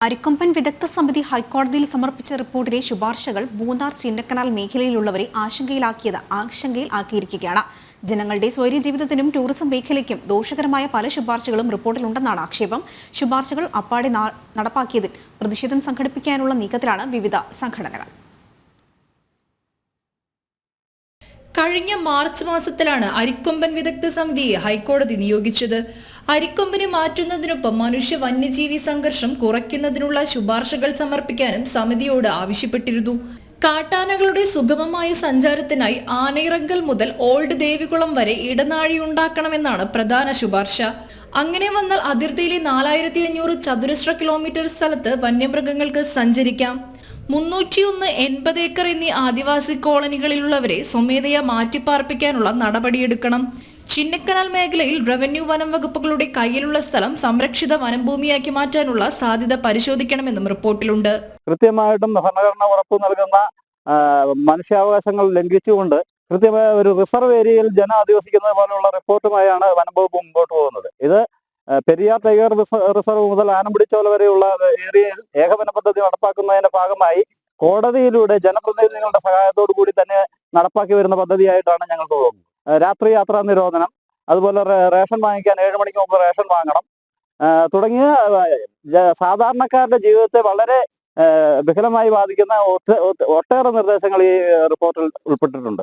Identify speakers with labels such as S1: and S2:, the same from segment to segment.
S1: അരിക്കൊമ്പൻ വിദഗ്ധ സമിതി ഹൈക്കോടതിയിൽ സമർപ്പിച്ച റിപ്പോർട്ടിലെ ശുപാർശകൾ മൂന്നാർ ചിന്നക്കനാൽ മേഖലയിലുള്ളവരെ ആശങ്കയിലാക്കിയിരിക്കുകയാണ്. ജനങ്ങളുടെ സ്വൈര്യ ജീവിതത്തിനും ടൂറിസം മേഖലയ്ക്കും ദോഷകരമായ പല ശുപാർശകളും റിപ്പോർട്ടിലുണ്ടെന്നാണ് ആക്ഷേപം. ശുപാർശകൾ അപ്പാടെ നടപ്പാക്കിയതിൽ പ്രതിഷേധം സംഘടിപ്പിക്കാനുള്ള നീക്കത്തിലാണ് വിവിധ സംഘടനകൾ.
S2: കഴിഞ്ഞ മാർച്ച് മാസത്തിലാണ് അരിക്കൊമ്പൻ വിദഗ്ധ സമിതിയെ ഹൈക്കോടതി നിയോഗിച്ചത്. അരിക്കൊമ്പനെ മാറ്റുന്നതിനൊപ്പം മനുഷ്യ വന്യജീവി സംഘർഷം കുറയ്ക്കുന്നതിനുള്ള ശുപാർശകൾ സമർപ്പിക്കാനും സമിതിയോട് ആവശ്യപ്പെട്ടിരുന്നു. കാട്ടാനകളുടെ സുഗമമായ സഞ്ചാരത്തിനായി ആനയിറങ്കൽ മുതൽ ഓൾഡ് ദേവികുളം വരെ ഇടനാഴി ഉണ്ടാക്കണമെന്നാണ് പ്രധാന ശുപാർശ. അങ്ങനെ വന്നാൽ അതിർത്തിയിലെ 4500 ചതുരശ്ര കിലോമീറ്റർ സ്ഥലത്ത് വന്യമൃഗങ്ങൾക്ക് സഞ്ചരിക്കാം. 380 ഏക്കർ എന്നീ ആദിവാസി കോളനികളിലുള്ളവരെ സ്വമേധയാ മാറ്റിപ്പാർപ്പിക്കാനുള്ള നടപടിയെടുക്കണം. ചിന്നക്കനാൽ മേഖലയിൽ റവന്യൂ വനം വകുപ്പുകളുടെ കയ്യിലുള്ള സ്ഥലം സംരക്ഷിത വനംഭൂമിയാക്കി മാറ്റാനുള്ള സാധ്യത പരിശോധിക്കണമെന്നും റിപ്പോർട്ടിലുണ്ട്.
S3: കൃത്യമായിട്ടും ഭരണഘടന ഉറപ്പു നൽകുന്ന മനുഷ്യാവകാശങ്ങൾ ലംഘിച്ചുകൊണ്ട് കൃത്യമായ ഒരു റിസർവ് ഏരിയയിൽ ജനം അധിവസിക്കുന്നത് പോലുള്ള റിപ്പോർട്ടുമായാണ് വനം വകുപ്പ് മുമ്പോട്ട് പോകുന്നത്. ഇത് പെരിയാർ ടൈഗർ റിസർവ് മുതൽ ആനമ്പിടിച്ചോല വരെയുള്ള ഏരിയയിൽ ഏകവന പദ്ധതി നടപ്പാക്കുന്നതിന്റെ ഭാഗമായി കോടതിയിലൂടെ ജനപ്രതിനിധികളുടെ സഹായത്തോടു കൂടി തന്നെ നടപ്പാക്കി വരുന്ന പദ്ധതിയായിട്ടാണ് ഞങ്ങൾക്ക് തോന്നുന്നത്. രാത്രി യാത്രാ നിരോധനം, അതുപോലെ റേഷൻ വാങ്ങിക്കാൻ 7 മണിക്ക് മുമ്പ് റേഷൻ വാങ്ങണം തുടങ്ങിയ സാധാരണക്കാരുടെ ജീവിതത്തെ വളരെ വികലമായി ബാധിക്കുന്ന ഒട്ടേറെ നിർദ്ദേശങ്ങൾ ഈ റിപ്പോർട്ടിൽ ഉൾപ്പെട്ടിട്ടുണ്ട്.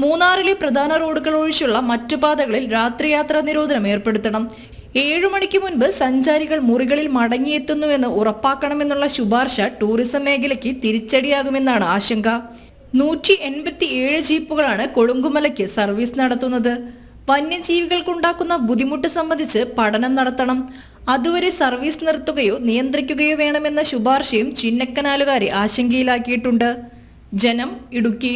S2: മൂന്നാറിലെ പ്രധാന റോഡുകൾ ഒഴിച്ചുള്ള മറ്റു പാതകളിൽ രാത്രി യാത്രാ നിരോധനം ഏർപ്പെടുത്തണം. 7 മണിക്ക് മുൻപ് സഞ്ചാരികൾ മുറികളിൽ മടങ്ങിയെത്തുന്നുവെന്ന് ഉറപ്പാക്കണമെന്നുള്ള ശുപാർശ ടൂറിസം മേഖലയ്ക്ക് തിരിച്ചടിയാകുമെന്നാണ് ആശങ്ക. 187 ജീപ്പുകളാണ് കൊളുങ്കുമലയ്ക്ക് സർവീസ് നടത്തുന്നത്. വന്യജീവികൾക്കുണ്ടാക്കുന്ന ബുദ്ധിമുട്ട് സംബന്ധിച്ച് പഠനം നടത്തണം. അതുവരെ സർവീസ് നിർത്തുകയോ നിയന്ത്രിക്കുകയോ വേണമെന്ന ശുപാർശയും ചിന്നക്കനാലുകാരെ ആശങ്കയിലാക്കിയിട്ടുണ്ട്. ജനം, ഇടുക്കി.